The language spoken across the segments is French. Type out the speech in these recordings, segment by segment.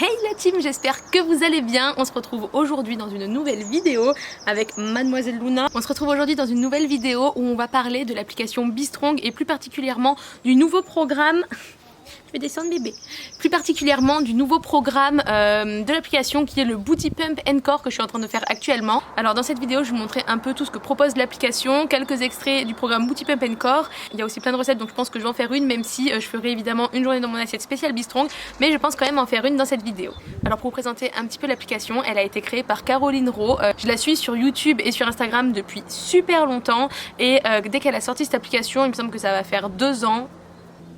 Hey la team, j'espère que vous allez bien. On se retrouve aujourd'hui dans une nouvelle vidéo avec Mademoiselle Luna. On se retrouve aujourd'hui dans une nouvelle vidéo où on va parler de l'application Bestrong et plus particulièrement du nouveau programme... Je vais descendre bébé. Plus particulièrement du nouveau programme de l'application qui est le Booty Pump & Core que je suis en train de faire actuellement. Alors dans cette vidéo je vais vous montrer un peu tout ce que propose l'application, quelques extraits du programme Booty Pump & Core. Il y a aussi plein de recettes donc je pense que je vais en faire une, même si je ferai évidemment une journée dans mon assiette spéciale Bestrong, mais je pense quand même en faire une dans cette vidéo. Alors pour vous présenter un petit peu l'application, elle a été créée par Caroline Rowe. Je la suis sur YouTube et sur Instagram depuis super longtemps et dès qu'elle a sorti cette application, il me semble que ça va faire 2 ans.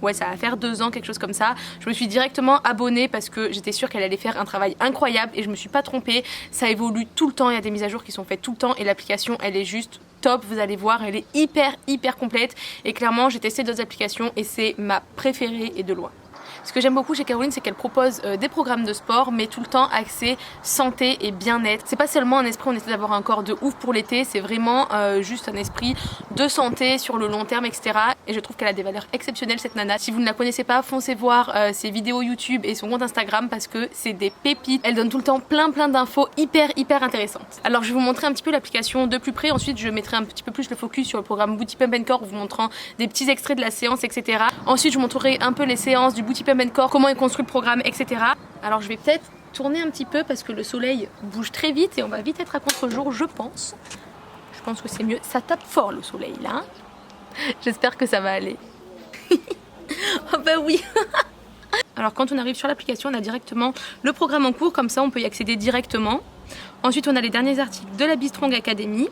Ouais, ça va faire 2 ans, quelque chose comme ça. Je me suis directement abonnée parce que j'étais sûre qu'elle allait faire un travail incroyable et je me suis pas trompée. Ça évolue tout le temps, il y a des mises à jour qui sont faites tout le temps et l'application elle est juste top, vous allez voir, elle est hyper complète et clairement j'ai testé d'autres applications et c'est ma préférée et de loin. Ce que j'aime beaucoup chez Caroline, c'est qu'elle propose des programmes de sport, mais tout le temps axé santé et bien-être. C'est pas seulement un esprit, on essaie d'avoir un corps de ouf pour l'été, c'est vraiment juste un esprit de santé sur le long terme, etc. Et je trouve qu'elle a des valeurs exceptionnelles cette nana. Si vous ne la connaissez pas, foncez voir ses vidéos YouTube et son compte Instagram parce que c'est des pépites. Elle donne tout le temps plein d'infos hyper intéressantes. Alors je vais vous montrer un petit peu l'application de plus près. Ensuite je mettrai un petit peu plus le focus sur le programme Booty Pump & Core, vous montrant des petits extraits de la séance, etc. Ensuite je vous montrerai un peu les séances du Booty Pump & Core, comment est construit le programme, etc. Alors je vais peut-être tourner un petit peu parce que le soleil bouge très vite et on va vite être à contre-jour, je pense. Je pense que c'est mieux. Ça tape fort le soleil là. Hein. J'espère que ça va aller. Oh bah oui. Alors quand on arrive sur l'application, on a directement le programme en cours, comme ça on peut y accéder directement. Ensuite on a les derniers articles de la Bestrong Academy,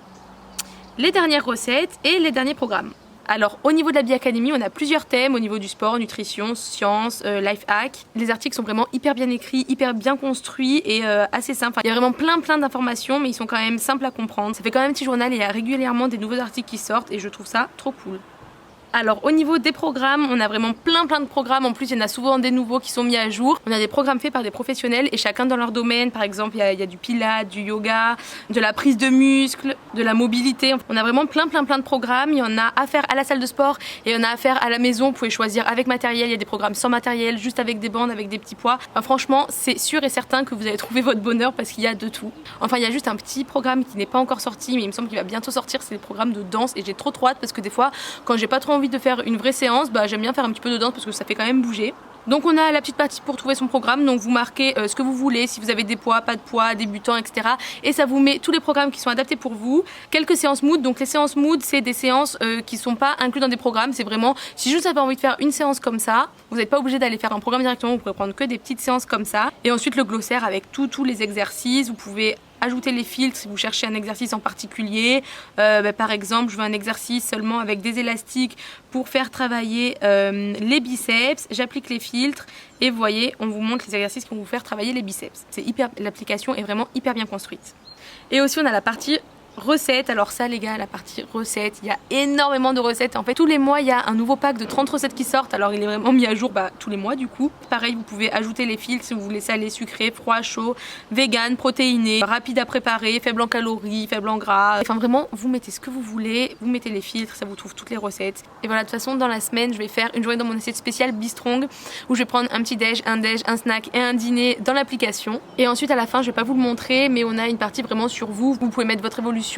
les dernières recettes et les derniers programmes. Alors au niveau de la Be Academy, on a plusieurs thèmes au niveau du sport, nutrition, sciences, life hack. Les articles sont vraiment hyper bien écrits, hyper bien construits et assez simples. Il y a vraiment plein d'informations mais ils sont quand même simples à comprendre. Ça fait quand même un petit journal et il y a régulièrement des nouveaux articles qui sortent et je trouve ça trop cool. Alors au niveau des programmes, on a vraiment plein de programmes, en plus il y en a souvent des nouveaux qui sont mis à jour. On a des programmes faits par des professionnels et chacun dans leur domaine, par exemple il y a du pilates, du yoga, de la prise de muscles, de la mobilité. On a vraiment plein de programmes, il y en a à faire à la salle de sport et il y en a à faire à la maison. Vous pouvez choisir avec matériel, il y a des programmes sans matériel, juste avec des bandes, avec des petits poids. Enfin, franchement c'est sûr et certain que vous allez trouver votre bonheur parce qu'il y a de tout. Enfin il y a juste un petit programme qui n'est pas encore sorti mais il me semble qu'il va bientôt sortir, c'est le programme de danse et j'ai trop hâte parce que des fois quand j'ai pas trop envie de faire une vraie séance, j'aime bien faire un petit peu de danse parce que ça fait quand même bouger. Donc on a la petite partie pour trouver son programme, donc vous marquez ce que vous voulez, si vous avez des poids, pas de poids, débutants, etc. Et ça vous met tous les programmes qui sont adaptés pour vous. Quelques séances mood, donc les séances mood c'est des séances qui sont pas incluses dans des programmes, c'est vraiment si juste vous avez envie de faire une séance comme ça, vous n'êtes pas obligé d'aller faire un programme directement, vous pouvez prendre que des petites séances comme ça. Et ensuite le glossaire avec tous les exercices, vous pouvez ajouter les filtres si vous cherchez un exercice en particulier. Par exemple, je veux un exercice seulement avec des élastiques pour faire travailler les biceps. J'applique les filtres et vous voyez, on vous montre les exercices qui vont vous faire travailler les biceps. L'application est vraiment hyper bien construite. Et aussi, on a la partie recettes. Alors ça les gars, la partie recettes, il y a énormément de recettes. En fait tous les mois il y a un nouveau pack de 30 recettes qui sortent. Alors il est vraiment mis à jour tous les mois du coup. Pareil, vous pouvez ajouter les filtres si vous voulez salé, sucré, froid, chaud, vegan, protéiné, rapide à préparer, faible en calories, faible en gras. Enfin vraiment vous mettez ce que vous voulez, vous mettez les filtres, ça vous trouve toutes les recettes. Et voilà, de toute façon dans la semaine je vais faire une journée dans mon assiette spéciale Bestrong où je vais prendre un petit déj, un snack et un dîner dans l'application. Et ensuite à la fin je vais pas vous le montrer mais on a une partie vraiment sur vous. Vous pouvez mettre votre évolution,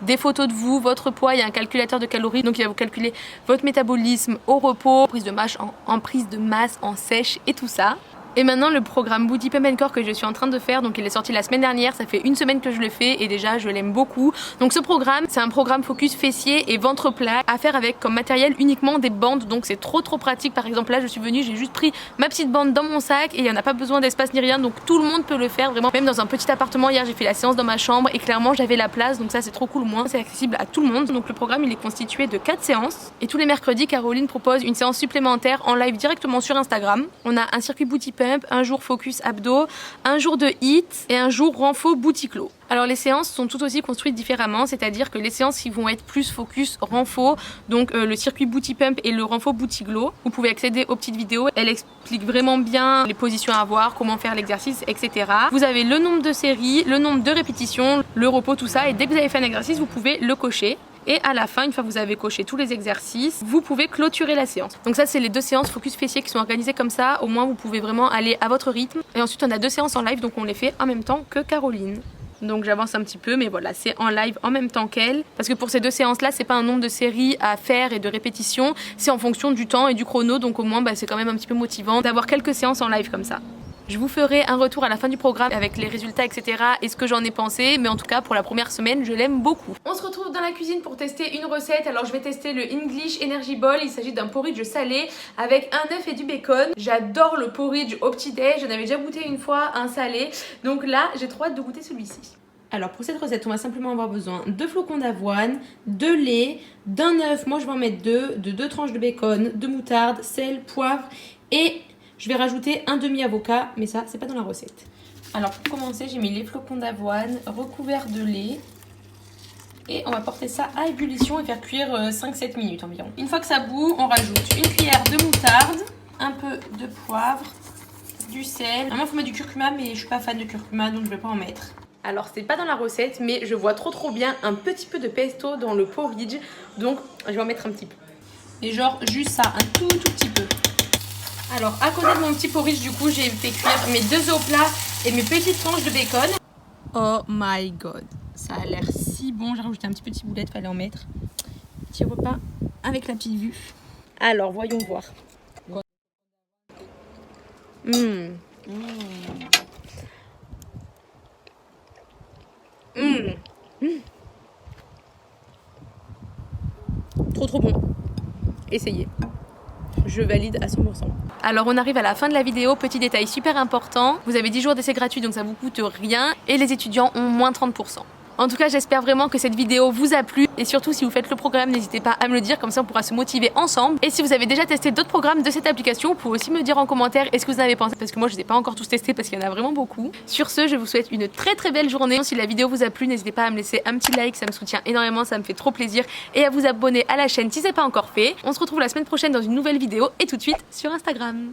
des photos de vous, votre poids, il y a un calculateur de calories donc il va vous calculer votre métabolisme au repos, prise de masse prise de masse en sèche et tout ça. Et maintenant le programme Booty Pump & Core que je suis en train de faire, donc il est sorti la semaine dernière, ça fait 1 semaine que je le fais et déjà je l'aime beaucoup. Donc ce programme c'est un programme focus fessier et ventre plat à faire avec comme matériel uniquement des bandes, donc c'est trop pratique. Par exemple là je suis venue, j'ai juste pris ma petite bande dans mon sac et il n'y en a pas besoin d'espace ni rien, donc tout le monde peut le faire vraiment. Même dans un petit appartement, hier j'ai fait la séance dans ma chambre et clairement j'avais la place, donc ça c'est trop cool, au moins c'est accessible à tout le monde. Donc le programme il est constitué de 4 séances et tous les mercredis Caroline propose une séance supplémentaire en live directement sur Instagram. On a un circuit Booty Pump, un jour focus abdos, un jour de hit et un jour renfo booty clos. Alors les séances sont tout aussi construites différemment, c'est-à-dire que les séances qui vont être plus focus renfo, donc le circuit Booty Pump et le renfo Booty Glow, vous pouvez accéder aux petites vidéos, elle explique vraiment bien les positions à avoir, comment faire l'exercice, etc. Vous avez le nombre de séries, le nombre de répétitions, le repos, tout ça, et dès que vous avez fait un exercice, vous pouvez le cocher. Et à la fin, une fois que vous avez coché tous les exercices, vous pouvez clôturer la séance. Donc ça, c'est les 2 séances focus fessiers qui sont organisées comme ça. Au moins, vous pouvez vraiment aller à votre rythme. Et ensuite, on a 2 séances en live, donc on les fait en même temps que Caroline. Donc j'avance un petit peu, mais voilà, c'est en live en même temps qu'elle. Parce que pour ces 2 séances-là, c'est pas un nombre de séries à faire et de répétitions, c'est en fonction du temps et du chrono. Donc au moins, c'est quand même un petit peu motivant d'avoir quelques séances en live comme ça. Je vous ferai un retour à la fin du programme avec les résultats, etc. et ce que j'en ai pensé. Mais en tout cas, pour la première semaine, je l'aime beaucoup. On se retrouve dans la cuisine pour tester une recette. Alors, je vais tester le English Energy Bowl. Il s'agit d'un porridge salé avec un œuf et du bacon. J'adore le porridge au petit-déj. J'en avais déjà goûté une fois un salé. Donc là, j'ai trop hâte de goûter celui-ci. Alors, pour cette recette, on va simplement avoir besoin de flocons d'avoine, de lait, d'un œuf. Moi, je vais en mettre 2, de 2 tranches de bacon, de moutarde, sel, poivre et... je vais rajouter un demi-avocat, mais ça, c'est pas dans la recette. Alors, pour commencer, j'ai mis les flocons d'avoine recouverts de lait. Et on va porter ça à ébullition et faire cuire 5-7 minutes environ. Une fois que ça bout, on rajoute une cuillère de moutarde, un peu de poivre, du sel. Normalement, il faut mettre du curcuma, mais je suis pas fan de curcuma, donc je vais pas en mettre. Alors, c'est pas dans la recette, mais je vois trop bien un petit peu de pesto dans le porridge. Donc, je vais en mettre un petit peu. Et genre, juste ça, un tout petit peu. Alors, à côté de mon petit porridge, du coup, j'ai fait cuire mes 2 œufs au plat et mes petites tranches de bacon. Oh my god, ça a l'air si bon. J'ai rajouté un petit peu de ciboulette, fallait en mettre. Petit repas avec la petite vue. Alors, voyons voir. Trop bon. Essayez. Je valide à 100%. Alors on arrive à la fin de la vidéo, petit détail super important, vous avez 10 jours d'essai gratuit donc ça vous coûte rien et les étudiants ont moins 30%. En tout cas, j'espère vraiment que cette vidéo vous a plu et surtout si vous faites le programme, n'hésitez pas à me le dire, comme ça on pourra se motiver ensemble. Et si vous avez déjà testé d'autres programmes de cette application, vous pouvez aussi me le dire en commentaire ce que vous en avez pensé parce que moi je ne les ai pas encore tous testés parce qu'il y en a vraiment beaucoup. Sur ce, je vous souhaite une très belle journée. Si la vidéo vous a plu, n'hésitez pas à me laisser un petit like, ça me soutient énormément, ça me fait trop plaisir et à vous abonner à la chaîne si ce n'est pas encore fait. On se retrouve la semaine prochaine dans une nouvelle vidéo et tout de suite sur Instagram.